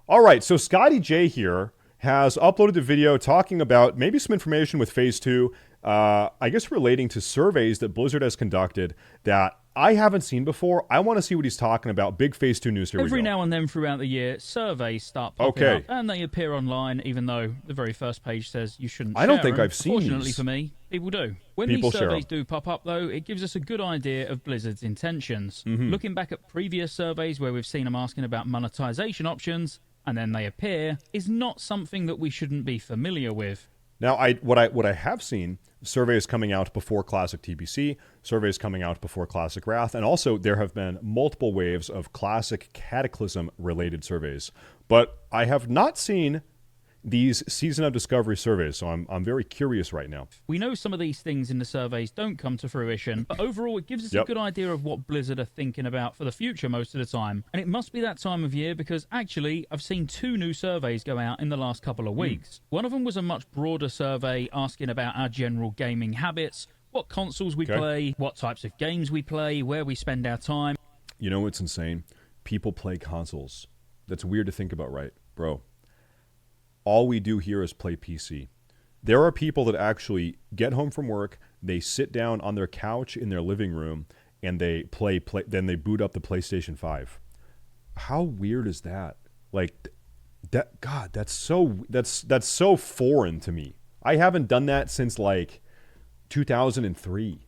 All right, so Scottejaye here has uploaded a video talking about maybe some information with Phase 2, I guess relating to surveys that Blizzard has conducted that I haven't seen before. I want to see what he's talking about. Big Phase 2 news. Here we go. Every now and then throughout the year, surveys start popping up, and they appear online, even though the very first page says you shouldn't share I don't think them. I've seen Fortunately these. for me, people do. When People these share surveys them. do pop up, though, it gives us a good idea of Blizzard's intentions. Mm-hmm. Looking back at previous surveys where we've seen them asking about monetization options, and then they appear, is not something that we shouldn't be familiar with. Now, what I have seen, surveys coming out before Classic TBC, surveys coming out before Classic Wrath, and also there have been multiple waves of Classic Cataclysm-related surveys. But I have not seen these Season of Discovery surveys, so I'm very curious right now. We know some of these things in the surveys don't come to fruition, but overall it gives us a good idea of what Blizzard are thinking about for the future most of the time. And it must be that time of year because actually I've seen 2 new surveys go out in the last couple of weeks. One of them was a much broader survey asking about our general gaming habits, what consoles we play, what types of games we play, where we spend our time. You know what's insane? People play consoles. That's weird to think about, right? Bro. All we do here is play PC. There are people that actually get home from work, they sit down on their couch in their living room, and they play then they boot up the PlayStation 5. How weird is that? Like, that, God, that's so foreign to me. I haven't done that since like 2003.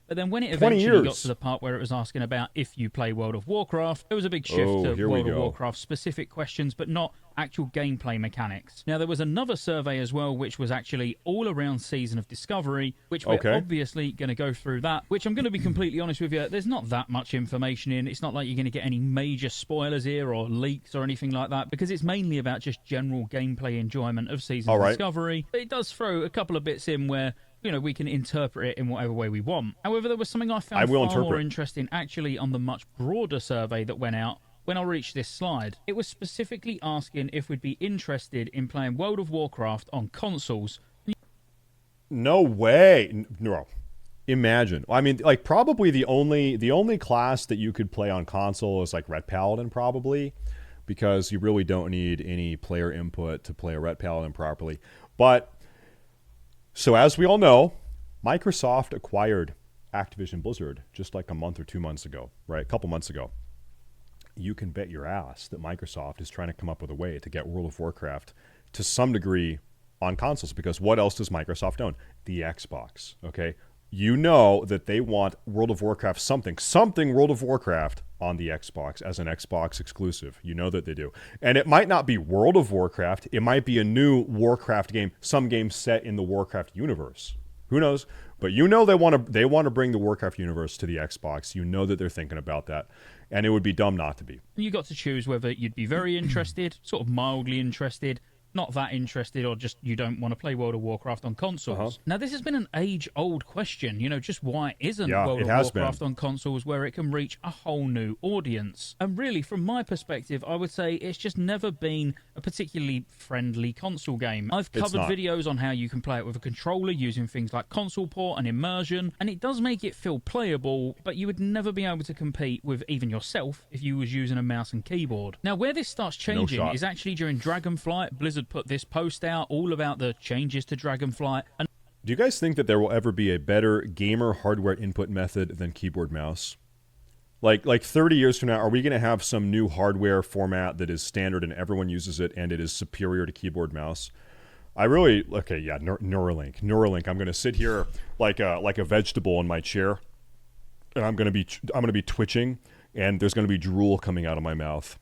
But then when it eventually got to the part where it was asking about if you play World of Warcraft, there was a big shift to World of Warcraft specific questions, but not actual gameplay mechanics. Now, there was another survey as well, which was actually all around Season of Discovery, which we're obviously going to go through that, which I'm going to be completely honest with you, there's not that much information in. It's not like you're going to get any major spoilers here or leaks or anything like that, because it's mainly about just general gameplay enjoyment of Season of Discovery. But it does throw a couple of bits in where we can interpret it in whatever way we want. However, there was something I found far more interesting actually on the much broader survey that went out when I reached this slide. It was specifically asking if we'd be interested in playing World of Warcraft on consoles. No way. No. Imagine. I mean, like, probably the only class that you could play on console is like Ret Paladin, probably, because you really don't need any player input to play a Ret Paladin properly. But so as we all know, Microsoft acquired Activision Blizzard just like a month or 2 months ago, right? A couple months ago. You can bet your ass that Microsoft is trying to come up with a way to get World of Warcraft to some degree on consoles, because what else does Microsoft own? The Xbox, okay? You know that they want World of Warcraft something World of Warcraft on the Xbox as an Xbox exclusive. You know that they do. And it might not be World of Warcraft. It might be a new Warcraft game, some game set in the Warcraft universe. Who knows? But you know they want to bring the Warcraft universe to the Xbox. You know that they're thinking about that. And it would be dumb not to be. You got to choose whether you'd be very interested, sort of mildly interested, not that interested, or just you don't want to play World of Warcraft on consoles. Now, this has been an age-old question, just why isn't World of Warcraft on consoles where it can reach a whole new audience? And really, from my perspective, I would say it's just never been a particularly friendly console game. I've covered videos on how you can play it with a controller using things like console port and immersion, and it does make it feel playable, but you would never be able to compete with even yourself if you was using a mouse and keyboard. Now, where this starts changing is actually during Dragonflight. Blizzard put this post out all about the changes to Dragonflight. And do you guys think that there will ever be a better gamer hardware input method than keyboard mouse? Like 30 years from now, are we going to have some new hardware format that is standard and everyone uses it and it is superior to keyboard mouse? Neuralink. I'm going to sit here like a vegetable in my chair, and I'm going to be twitching, and there's going to be drool coming out of my mouth.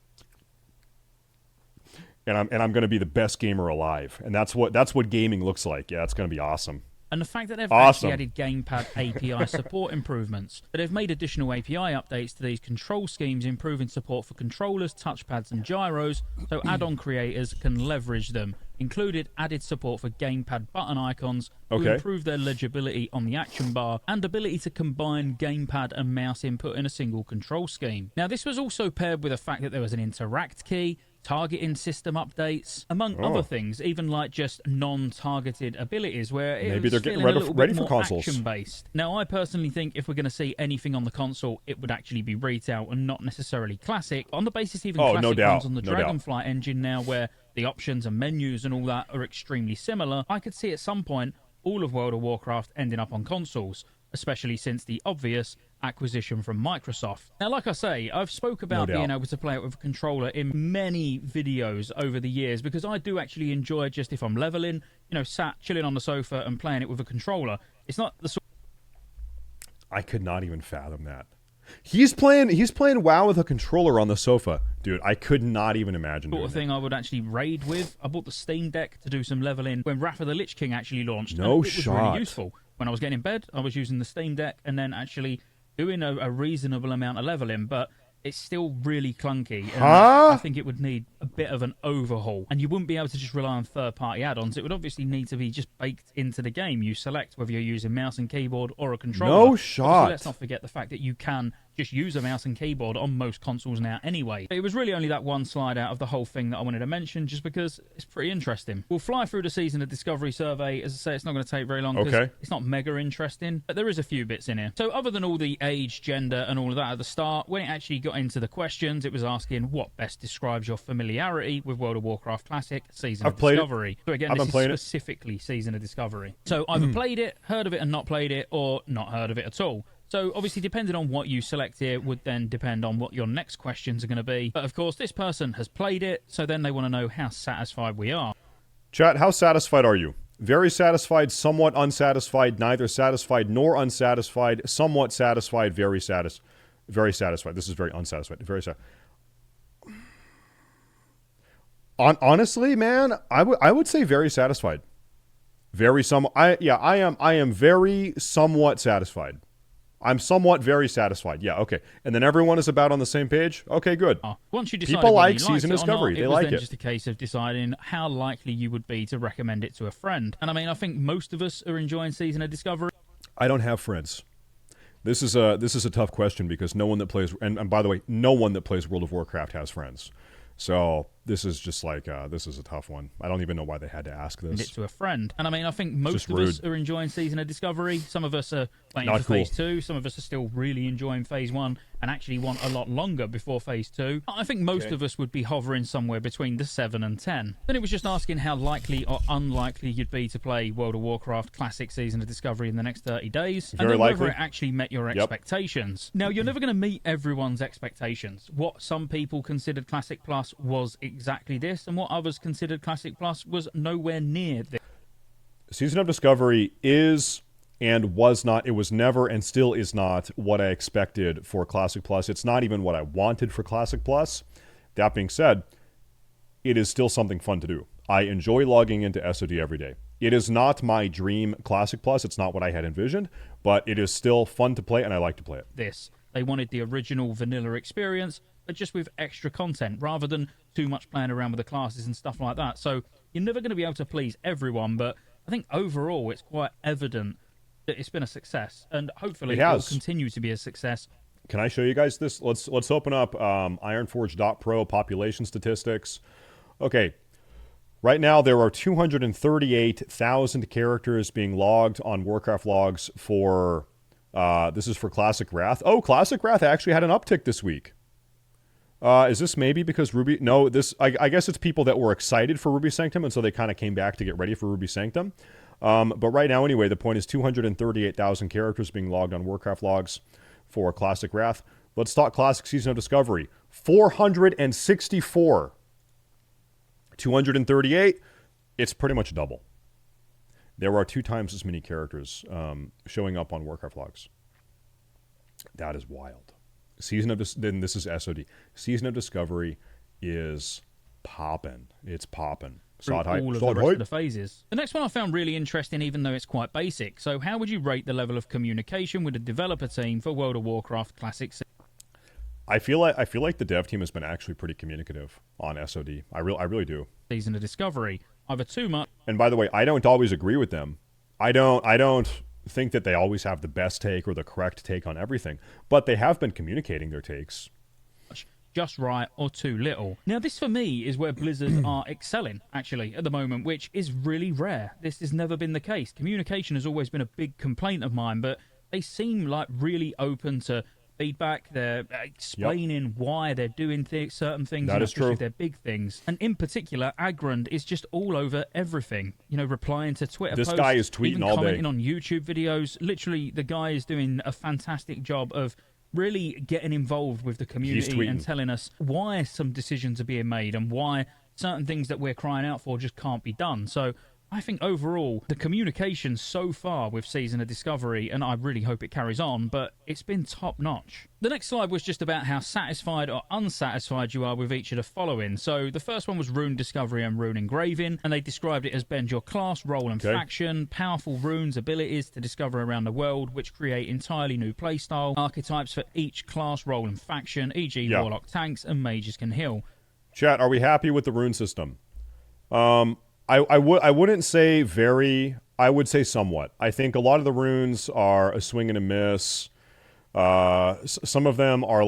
And I'm going to be the best gamer alive. And that's what gaming looks like. Yeah, it's going to be awesome. And the fact that they've actually added gamepad API support improvements, that they've made additional API updates to these control schemes, improving support for controllers, touchpads, and gyros, so add-on creators can leverage them. Included added support for gamepad button icons to improve their legibility on the action bar, and ability to combine gamepad and mouse input in a single control scheme. Now, this was also paired with the fact that there was an interact key, targeting system updates, among other things, even like just non-targeted abilities where maybe they're getting ready for consoles. Action-based. Now, I personally think if we're going to see anything on the console, it would actually be retail and not necessarily classic. On the basis even classic runs on the Dragonflight engine now, where the options and menus and all that are extremely similar, I could see at some point all of World of Warcraft ending up on consoles, especially since the obvious acquisition from Microsoft. Now, like I say, I've spoke about being able to play it with a controller in many videos over the years, because I do actually enjoy just if I'm leveling, sat chilling on the sofa and playing it with a controller. It's not the sort. I could not even fathom that. He's playing WoW with a controller on the sofa. Dude, I could not even imagine sort of thing I would actually raid with. I bought the Steam Deck to do some leveling when Wrath of the Lich King actually launched. No shot. It was really useful. When I was getting in bed, I was using the Steam Deck and then actually doing a reasonable amount of leveling, but it's still really clunky. And I think it would need a bit of an overhaul. And you wouldn't be able to just rely on third-party add-ons. It would obviously need to be just baked into the game. You select whether you're using mouse and keyboard or a controller. No shot. Obviously, let's not forget the fact that you can just use a mouse and keyboard on most consoles now anyway. It was really only that one slide out of the whole thing that I wanted to mention, just because it's pretty interesting. We'll fly through the Season of Discovery survey. As I say, it's not going to take very long because it's not mega interesting, but there is a few bits in here. So other than all the age, gender, and all of that at the start, when it actually got into the questions, it was asking what best describes your familiarity with World of Warcraft Classic Season of Discovery. So again, this is specifically Season of Discovery. So either played it, heard of it and not played it, or not heard of it at all. So obviously, depending on what you select here would then depend on what your next questions are going to be. But of course, this person has played it, so then they want to know how satisfied we are. Chat, how satisfied are you? Very satisfied, somewhat unsatisfied, neither satisfied nor unsatisfied, somewhat satisfied, very satisfied. This is very unsatisfied. Very satisfied. Honestly, man, I would say very satisfied. I am very somewhat satisfied. I'm somewhat very satisfied. Yeah, okay. And then everyone is about on the same page? Okay, good. Once you decide people like Season Discovery. They like it. It was then just a case of deciding how likely you would be to recommend it to a friend. And I mean, I think most of us are enjoying Season of Discovery. I don't have friends. This is a tough question because no one that plays, and by the way, no one that plays World of Warcraft has friends. So this is just like, this is a tough one. I don't even know why they had to ask this. It to a friend. And I mean, I think most of us are enjoying Season of Discovery. Some of us are waiting for Phase 2. Some of us are still really enjoying Phase 1 and actually want a lot longer before Phase 2. I think most of us would be hovering somewhere between the 7 and 10. Then it was just asking how likely or unlikely you'd be to play World of Warcraft Classic Season of Discovery in the next 30 days. Very and then likely. whether it actually met your expectations. Now, you're never going to meet everyone's expectations. What some people considered Classic Plus was exactly this, and what others considered Classic Plus was nowhere near this. Season of Discovery is and was not, it was never and still is not what I expected for Classic Plus. It's not even what I wanted for Classic Plus. That being said, it is still something fun to do. I enjoy logging into SOD every day. It is not my dream Classic Plus. It's not what I had envisioned, but it is still fun to play, and I like to play it. They wanted the original vanilla experience, but just with extra content, rather than too much playing around with the classes and stuff like that. So you're never going to be able to please everyone, but I think overall it's quite evident that it's been a success, and hopefully it will continue to be a success. Can I show you guys this? Let's open up ironforge.pro population statistics. Okay. Right now, there are 238,000 characters being logged on Warcraft logs for, this is for Classic Wrath. Oh, Classic Wrath actually had an uptick this week. Is this maybe because Ruby? No, I guess it's people that were excited for Ruby Sanctum, and so they kind of came back to get ready for Ruby Sanctum. But right now, anyway, the point is 238,000 characters being logged on Warcraft logs for Classic Wrath. Let's talk Classic Season of Discovery. 464. 238, it's pretty much double. There are 2 times as many characters showing up on Warcraft logs. That is wild. Then this is SOD. Season of Discovery is poppin'. It's poppin'. All of the rest of the phases. The next one I found really interesting, even though it's quite basic. So how would you rate the level of communication with the developer team for World of Warcraft Classic? I feel like the dev team has been actually pretty communicative on SOD. I really do. Season of Discovery, either too much. And by the way, I don't always agree with them. I don't think that they always have the best take or the correct take on everything, but they have been communicating their takes. just right or too little. Now, this for me is where Blizzard are excelling, actually, at the moment, which is really rare. This has never been the case. Communication has always been a big complaint of mine, but they seem like really open to feedback. They're explaining why they're doing certain things. That is true. They're big things. And in particular, Agrand is just all over everything. You know, replying to Twitter posts. This guy is tweeting even all day. Commenting on YouTube videos. Literally, the guy is doing a fantastic job of really getting involved with the community and telling us why some decisions are being made and why certain things that we're crying out for just can't be done. So I think overall, the communication so far with Season of Discovery, and I really hope it carries on, but it's been top-notch. The next slide was just about how satisfied or unsatisfied you are with each of the following. So the first one was Rune Discovery and Rune Engraving, and they described it as bend your class, role and faction, powerful runes, abilities to discover around the world, which create entirely new playstyle, archetypes for each class, role and faction, e.g. Warlock tanks and mages can heal. Chat, are we happy with the rune system? I wouldn't say very. I would say somewhat. I think a lot of the runes are a swing and a miss. Some of them are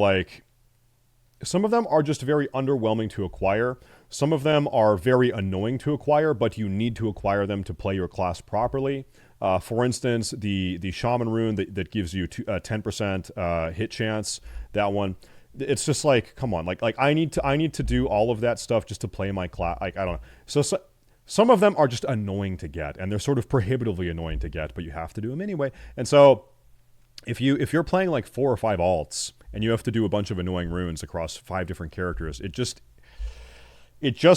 just very underwhelming to acquire. Some of them are very annoying to acquire, but you need to acquire them to play your class properly. For instance, the shaman rune that gives you a 10% hit chance. That one. It's just like, come on, like I need to do all of that stuff just to play my class. Like, I don't know. So some of them are just annoying to get, and they're sort of prohibitively annoying to get, but you have to do them anyway. And so if you're playing like 4 or 5 alts and you have to do a bunch of annoying runes across 5 different characters, it just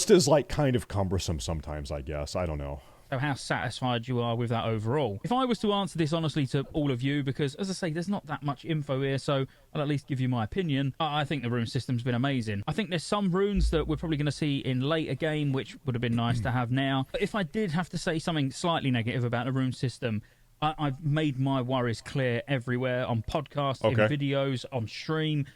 is like kind of cumbersome sometimes, I guess. I don't know. So how satisfied you are with that overall. If I was to answer this honestly to all of you, because as I say, there's not that much info here, so I'll at least give you my opinion. I think the rune system's been amazing. I think there's some runes that we're probably going to see in later game, which would have been nice to have now. But if I did have to say something slightly negative about the rune system, I've made my worries clear everywhere, on podcasts, in videos, on stream,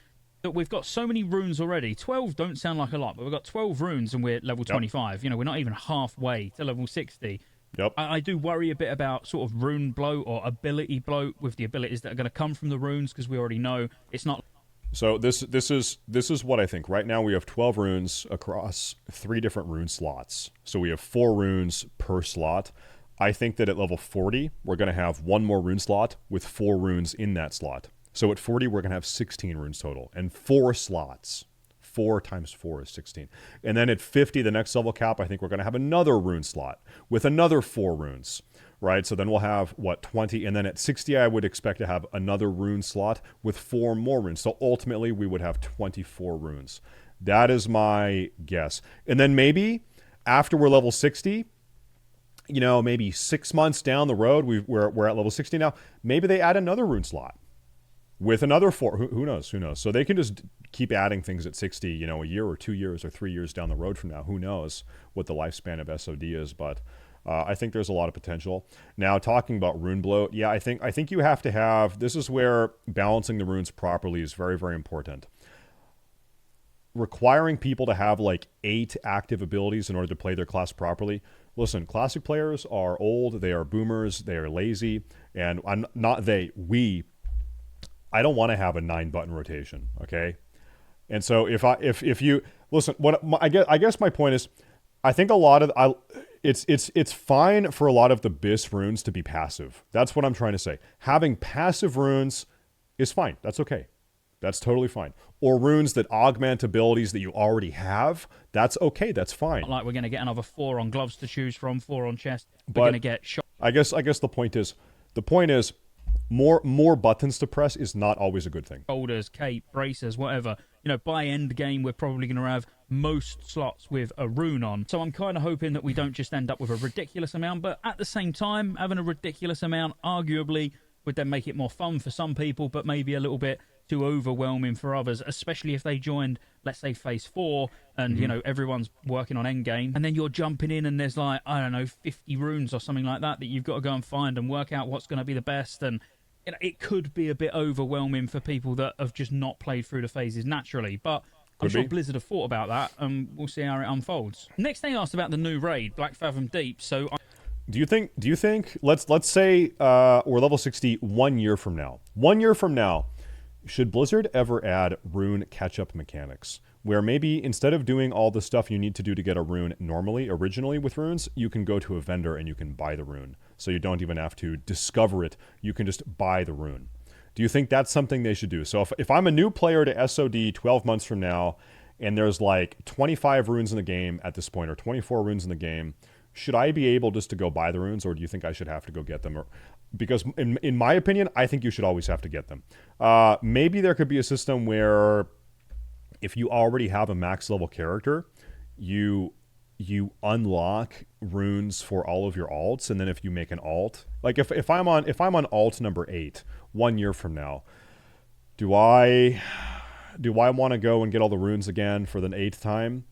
that we've got so many runes already. 12 don't sound like a lot, but we've got 12 runes and we're at level 25. You know, we're not even halfway to level 60. Yep. I do worry a bit about sort of rune bloat or ability bloat with the abilities that are going to come from the runes, because we already know it's not. So this is what I think. Right now we have 12 runes across 3 different rune slots. So we have 4 runes per slot. I think that at level 40, we're going to have 1 more rune slot with 4 runes in that slot. So at 40, we're going to have 16 runes total and 4 slots. 4 times 4 is 16. And then at 50, the next level cap, I think we're going to have another rune slot with another 4 runes, right? So then we'll have, what, 20? And then at 60, I would expect to have another rune slot with 4 more runes. So ultimately, we would have 24 runes. That is my guess. And then maybe after we're level 60, you know, maybe 6 months down the road, we're at level 60 now, maybe they add another rune slot with another 4. Who knows? Who knows? So they can just keep adding things at 60, you know, a year or 2 years or 3 years down the road from now. Who knows what the lifespan of SOD is, but I think there's a lot of potential. Now, talking about rune bloat, yeah, I think you have to have, this is where balancing the runes properly is very, very important. Requiring people to have like 8 active abilities in order to play their class properly. Listen, classic players are old, they are boomers, they are lazy, and I don't want to have a 9-button rotation, okay? And so if you listen, I guess my point is, I think a lot of it's fine for a lot of the BIS runes to be passive. That's what I'm trying to say. Having passive runes is fine. That's okay. That's totally fine. Or runes that augment abilities that you already have. That's okay. That's fine. Like we're going to get another 4 on gloves to choose from, 4 on chest. We're going to get shot. I guess the point is more buttons to press is not always a good thing. Shoulders, cape, braces, whatever. You know, by end game, we're probably going to have most slots with a rune on. So I'm kind of hoping that we don't just end up with a ridiculous amount, but at the same time, having a ridiculous amount arguably would then make it more fun for some people, but maybe a little bit too overwhelming for others, especially if they joined, let's say, phase 4 and, you know, everyone's working on endgame, and then you're jumping in and there's like, I don't know, 50 runes or something like that you've got to go and find and work out what's going to be the best. And you know, it could be a bit overwhelming for people that have just not played through the phases naturally, but I'm sure Blizzard have thought about that, and we'll see how it unfolds. Next, they asked about the new raid, Black Fathom Deep. So, do you think? Let's say we're level 60 1 year from now. 1 year from now, should Blizzard ever add rune catch-up mechanics, where maybe instead of doing all the stuff you need to do to get a rune originally with runes, you can go to a vendor and you can buy the rune. So you don't even have to discover it. You can just buy the rune. Do you think that's something they should do? So if I'm a new player to SOD 12 months from now, and there's like 25 runes in the game at this point, or 24 runes in the game, should I be able just to go buy the runes, or do you think I should have to go get them? Because in my opinion, I think you should always have to get them. Maybe there could be a system where if you already have a max level character, you unlock runes for all of your alts, and then if you make an alt, like if I'm on alt number 8 1 year from now, do I want to go and get all the runes again for the 8th time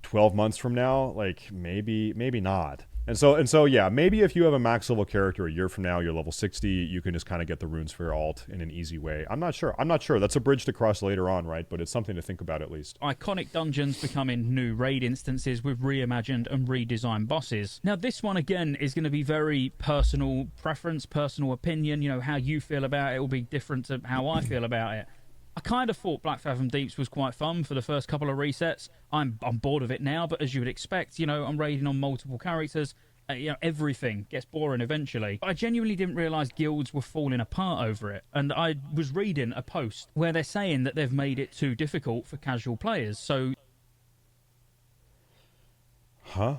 12 months from now? Like maybe not. And so yeah, maybe if you have a max level character a year from now, you're level 60, you can just kind of get the runes for your alt in an easy way. I'm not sure. That's a bridge to cross later on, right? But it's something to think about at least. Iconic dungeons becoming new raid instances with reimagined and redesigned bosses. Now this one again is going to be very personal preference, personal opinion. You know, how you feel about it will be different to how I feel about it. I kind of thought Black Fathom Deeps was quite fun for the first couple of resets. I'm bored of it now, but as you would expect, you know, I'm raiding on multiple characters. You know, everything gets boring eventually. I genuinely didn't realise guilds were falling apart over it. And I was reading a post where they're saying that they've made it too difficult for casual players. So... Huh?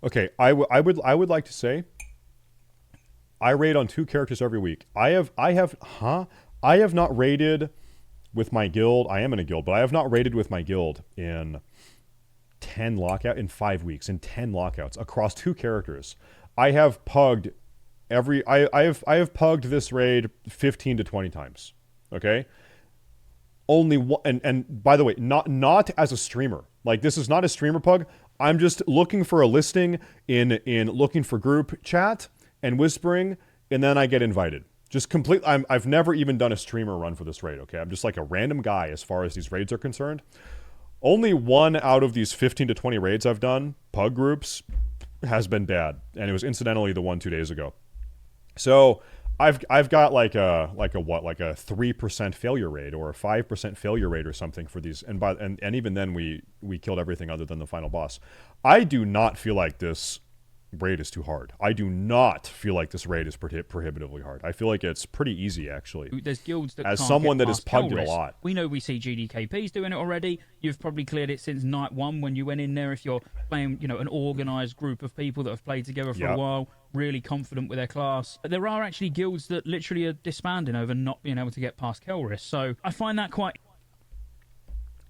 Okay, I would like to say I raid on 2 characters every week. I have not raided with my guild. I am in a guild, but I have not raided with my guild in 5 weeks, in 10 lockouts across 2 characters. I have pugged I have pugged this raid 15 to 20 times. Okay? Only one, and by the way, not as a streamer. Like, this is not a streamer pug. I'm just looking for a listing in looking for group chat and whispering, and then I get invited. Just complete. I've never even done a streamer run for this raid, okay? I'm just like a random guy as far as these raids are concerned. Only one out of these 15 to 20 raids I've done, pug groups, has been bad. And it was incidentally the one 2 days ago. So I've got like a 3% failure rate or a 5% failure rate or something for these. And even then we killed everything other than the final boss. I do not feel like this raid is too hard. I do not feel like this raid is prohibitively hard. I feel like it's pretty easy, actually. There's guilds that as can't someone get that has pugged it a lot. We see GDKPs doing it already. You've probably cleared it since night 1 when you went in there. If you're playing, you know, an organised group of people that have played together for a while, really confident with their class. But there are actually guilds that literally are disbanding over not being able to get past Kelris. So I find that quite...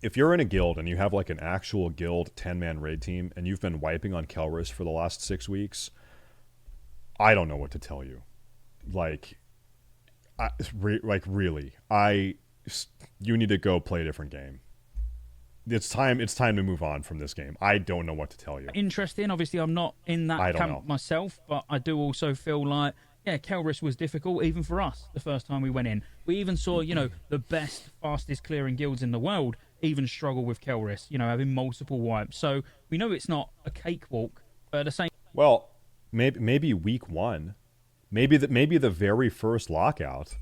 If you're in a guild and you have like an actual guild 10-man raid team and you've been wiping on Kelris for the last 6 weeks, I don't know what to tell you. Like, really, you need to go play a different game. It's time to move on from this game. I don't know what to tell you. Interesting. Obviously, I'm not in that camp myself, but I do also feel like, yeah, Kelris was difficult even for us the first time we went in. We even saw, you know, the best, fastest clearing guilds in the world even struggle with Kelris, you know, having multiple wipes. So we know it's not a cakewalk, but at the same... Well, maybe week 1. Maybe the very first lockout.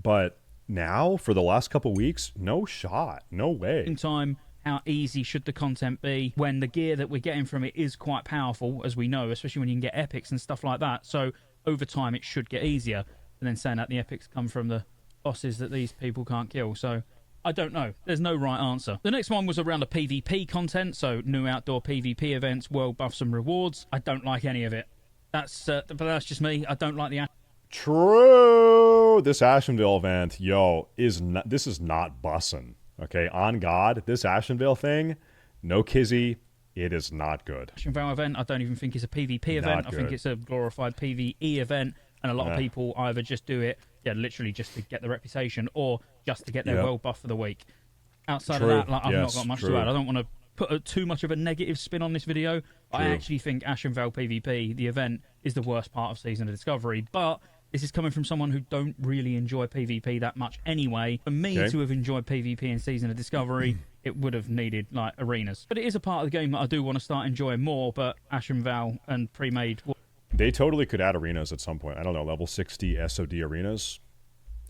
But now, for the last couple weeks, no shot. No way. Same time, how easy should the content be when the gear that we're getting from it is quite powerful, as we know, especially when you can get epics and stuff like that. So over time, it should get easier. And then saying that the epics come from the bosses that these people can't kill. So I don't know. There's no right answer. The next one was around the PvP content, so new outdoor PvP events, world buffs and rewards. I don't like any of it. But that's just me. I don't like the... True. This Ashenvale event, this is not bussin'. Okay, on God, this Ashenvale thing, no kizzy, it is not good. Ashenvale event, I don't even think it's a PvP event. I think it's a glorified PvE event, and a lot of people either just do it, literally just to get the reputation, or just to get their world buff for the week. Outside of that, like, I've not got much to add. I don't want to put too much of a negative spin on this video. I actually think Ashenvale PvP, the event, is the worst part of Season of Discovery, but this is coming from someone who don't really enjoy PvP that much anyway. For me to have enjoyed PvP in Season of Discovery, it would have needed, like, arenas. But it is a part of the game that I do want to start enjoying more, but Ashenvale and pre-made... They totally could add arenas at some point. I don't know, level 60 SOD arenas.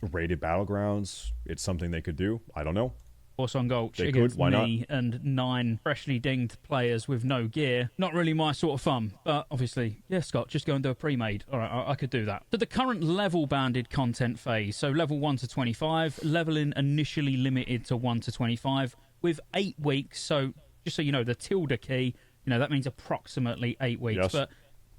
rated battlegrounds, it's something they could do. I don't know. Force on Gulch against me and 9 freshly dinged players with no gear. Not really my sort of fun, but obviously, yeah, Scott, just go and do a pre-made. All right, I could do that. So the current level-banded content phase, so level 1 to 25, leveling initially limited to 1 to 25 with 8 weeks. So just so you know, the tilde key, that means approximately 8 weeks. Yes. But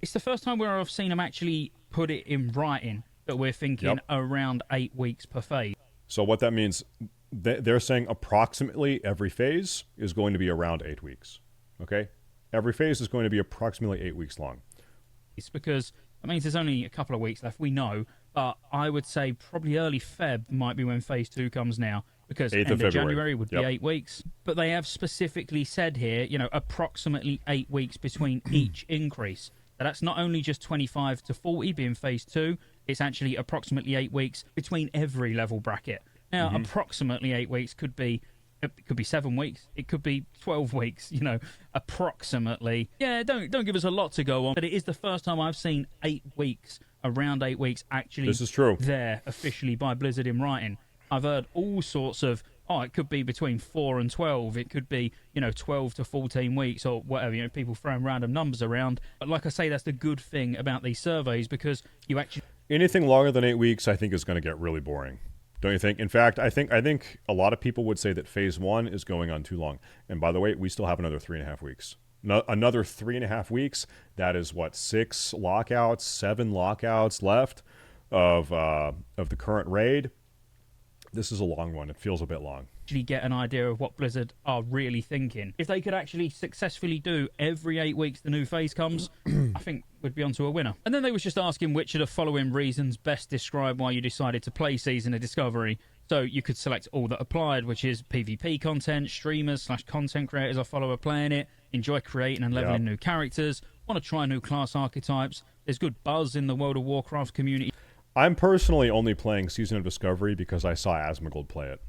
it's the first time where I've seen them actually put it in writing that we're thinking around 8 weeks per phase. So what that means, they're saying approximately every phase is going to be around 8 weeks. Okay? Every phase is going to be approximately 8 weeks long. It's because that means there's only a couple of weeks left. We know, but I would say probably early Feb might be when phase 2 comes now, because end of January would be 8 weeks. But they have specifically said here, approximately 8 weeks between each increase. So that's not only just 25 to 40 being phase 2, it's actually approximately 8 weeks between every level bracket. Now, approximately 8 weeks could be 7 weeks. It could be 12 weeks, approximately. Yeah, don't give us a lot to go on. But it is the first time I've seen 8 weeks, around 8 weeks, actually this is true. There officially by Blizzard in writing. I've heard all sorts of, it could be between 4 and 12. It could be, 12 to 14 weeks or whatever. People throwing random numbers around. But like I say, that's the good thing about these surveys, because you actually... Anything longer than 8 weeks, I think, is going to get really boring. Don't you think? In fact, I think a lot of people would say that phase 1 is going on too long. And by the way, we still have another 3.5 weeks. Another 3.5 weeks. That is what, 6 lockouts, 7 lockouts left of the current raid. This is a long one. It feels a bit long. Actually get an idea of what Blizzard are really thinking. If they could actually successfully do every 8 weeks the new phase comes, I think we'd be onto a winner. And then they was just asking which of the following reasons best describe why you decided to play Season of Discovery. So you could select all that applied, which is PvP content, streamers / content creators I follow are playing it, enjoy creating and leveling new characters, want to try new class archetypes, there's good buzz in the World of Warcraft community. I'm personally only playing Season of Discovery because I saw Asmongold play it.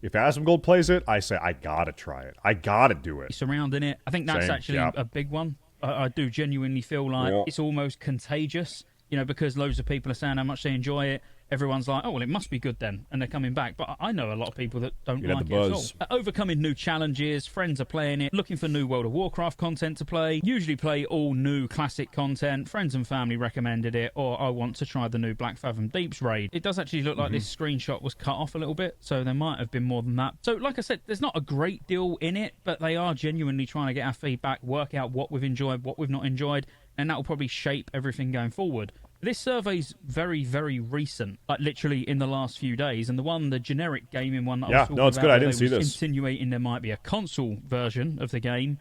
If Asmongold plays it, I say, I gotta try it. I gotta do it. Surrounding it. I think that's actually a big one. I do genuinely feel like it's almost contagious, because loads of people are saying how much they enjoy it. Everyone's like, oh, well, it must be good then, and they're coming back. But I know a lot of people that don't like it at all. Overcoming new challenges, friends are playing it, looking for new World of Warcraft content to play, usually play all new classic content, friends and family recommended it, or I want to try the new Black Fathom Deeps raid. It does actually look like this screenshot was cut off a little bit, so there might have been more than that. So, like I said, there's not a great deal in it, but they are genuinely trying to get our feedback, work out what we've enjoyed, what we've not enjoyed, and that will probably shape everything going forward. This survey's very, very recent, like literally in the last few days. And the generic gaming one that I was talking about, good. I didn't see this. Insinuating there might be a console version of the game,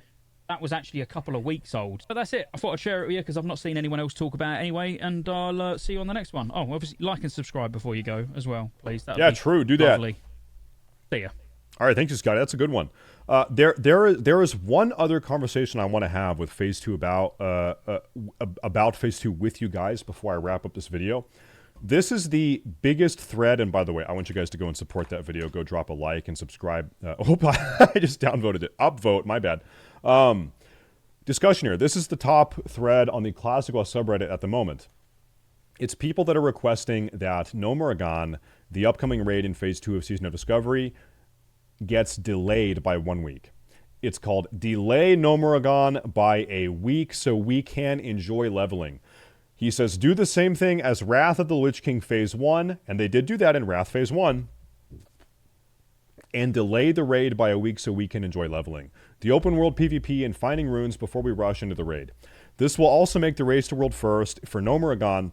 that was actually a couple of weeks old. But that's it. I thought I'd share it with you because I've not seen anyone else talk about it anyway. And I'll see you on the next one. Oh, obviously, like and subscribe before you go as well, please. Yeah, true. Do lovely. That. See ya. All right, thank you, Scotty. That's a good one. There is one other conversation I want to have with Phase 2 about Phase 2 with you guys before I wrap up this video. This is the biggest thread, and by the way, I want you guys to go and support that video. Go drop a like and subscribe. I just downvoted it. Upvote, my bad. Discussion here. This is the top thread on the Classic WoW subreddit at the moment. It's people that are requesting that No Muragan, the upcoming raid in Phase 2 of Season of Discovery, gets delayed by 1 week. It's called Delay No Muragan by a week so we can enjoy leveling. He says, do the same thing as Wrath of the Lich King Phase 1, and they did do that in Wrath Phase 1, and delay the raid by a week so we can enjoy leveling. The open world PvP and finding runes before we rush into the raid. This will also make the race to world first for No Muragan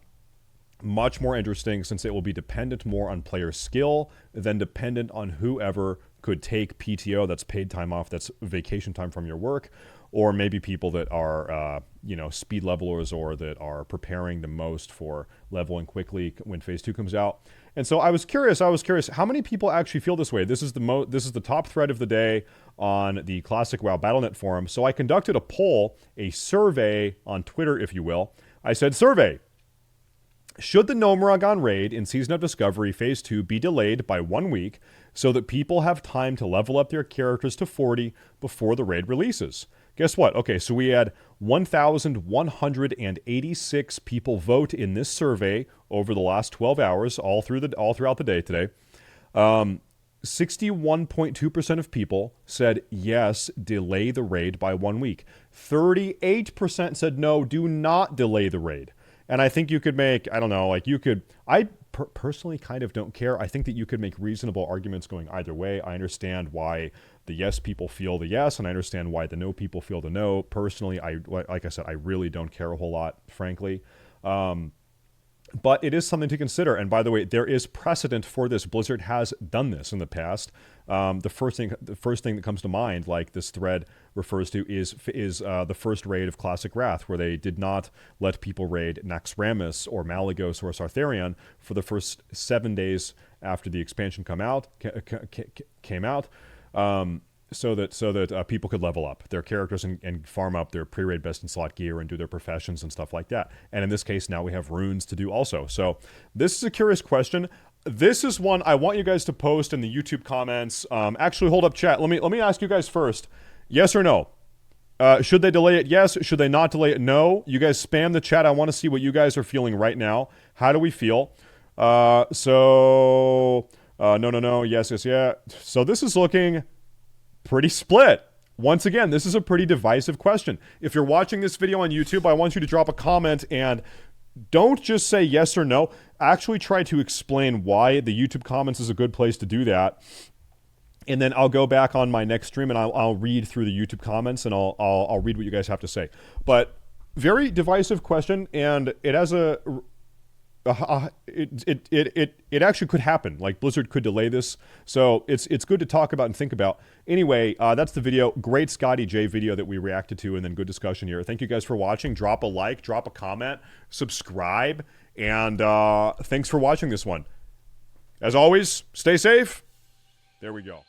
much more interesting, since it will be dependent more on player skill than dependent on whoever could take PTO, that's paid time off, that's vacation time from your work, or maybe people that are, speed levelers or that are preparing the most for leveling quickly when Phase 2 comes out. And so I was curious, how many people actually feel this way? This is the top thread of the day on the Classic WoW Battle.net forum. So I conducted a poll, a survey on Twitter, if you will. I said, survey, should the No Muragan raid in Season of Discovery Phase 2 be delayed by 1 week so that people have time to level up their characters to 40 before the raid releases? Guess what? Okay, so we had 1,186 people vote in this survey over the last 12 hours, all throughout the day today. 61.2% of people said yes, delay the raid by 1 week. 38% said no, do not delay the raid. And I think you could make, I don't know, like you could, I personally kind of don't care. I think that you could make reasonable arguments going either way. I understand why the yes people feel the yes, and I understand why the no people feel the no. Personally, like I said, I really don't care a whole lot, frankly. But it is something to consider. And by the way, there is precedent for this. Blizzard has done this in the past. The first thing that comes to mind, like this thread refers to, is the first raid of Classic Wrath, where they did not let people raid Naxxramas or Malygos or Sartharion for the first 7 days after the expansion came out. So that people could level up their characters and farm up their pre-raid best in slot gear and do their professions and stuff like that. And in this case, now we have runes to do also. So this is a curious question. This is one I want you guys to post in the YouTube comments. Actually, hold up, chat. Let me ask you guys first. Yes or no? Should they delay it? Yes. Should they not delay it? No. You guys spam the chat. I want to see what you guys are feeling right now. How do we feel? No. Yes. Yeah. So this is looking pretty split. Once again, this is a pretty divisive question. If you're watching this video on YouTube, I want you to drop a comment and don't just say yes or no. Actually try to explain why. The YouTube comments is a good place to do that. And then I'll go back on my next stream and I'll read through the YouTube comments and I'll read what you guys have to say. But very divisive question, and it has it actually could happen. Like Blizzard could delay this, so it's good to talk about and think about. Anyway, that's the video. Great Scottejaye video that we reacted to, and then good discussion here. Thank you guys for watching. Drop a like, drop a comment, subscribe, and thanks for watching this one. As always, stay safe. There we go.